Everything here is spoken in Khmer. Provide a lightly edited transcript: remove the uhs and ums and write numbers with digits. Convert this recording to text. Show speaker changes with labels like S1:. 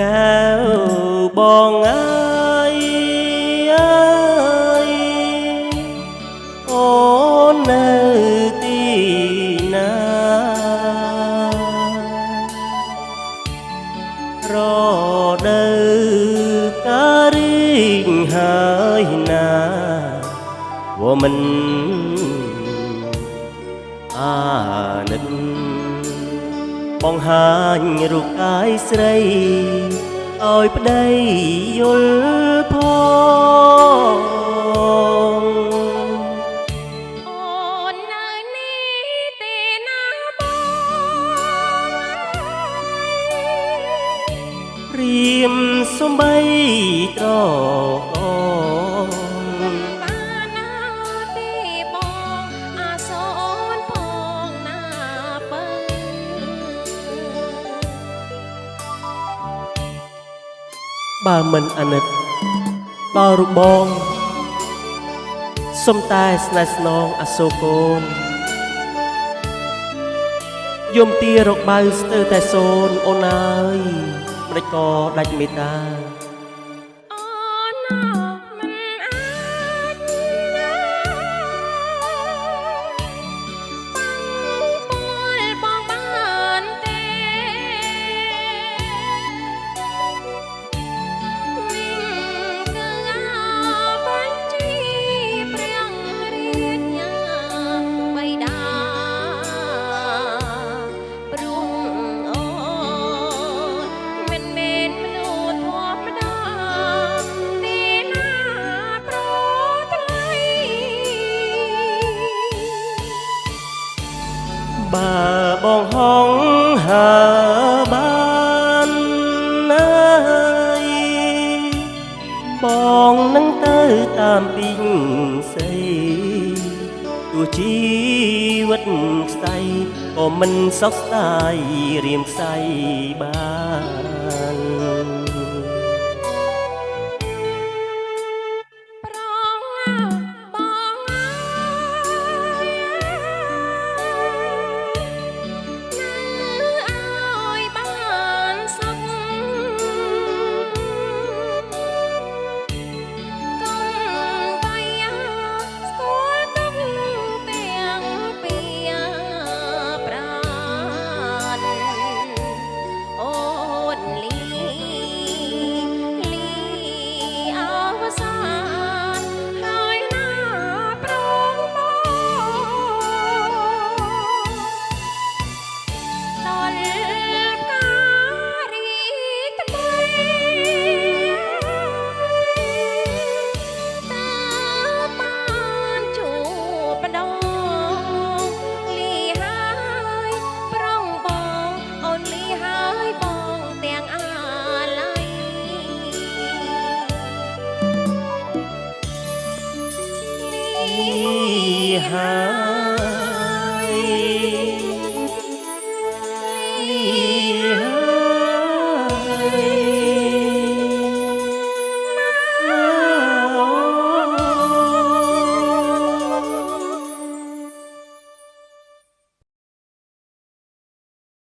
S1: កែវបងអើយអូននៅទីណារដូវការីងហើយណាវមិនអាណិតបង្ហាញរូបកាយស្រីឲ្យប្តីយល់ផង
S2: អូននៅនេះទេណាបង
S1: រៀមសំបីត្រក
S2: បានណាទេបងអាសូនផងណាបើ
S1: បើមិនអាណិតដល់រូបបងសុំតែស្នេហ៍ស្នងអាសូរកូនយំទារកបៅស្ទើរតែសូនអូនអើយម្ដេចក៏ដាច់មេត្តា
S2: អូនណាមិនអាចណាបងបានទេវិញគឺបញ្ជីព្រះរាជាបិតាព្រមអូនមិនមែនមនុស្សធម្មតាទីណាប្រថ្លៃ
S1: បើបងហងហើបានណាយបងនឹងទៅតាមពីងស្រីទោះជីវិតខ្សែក៏មិនសោកស្ដាយរៀមខ្សែបាន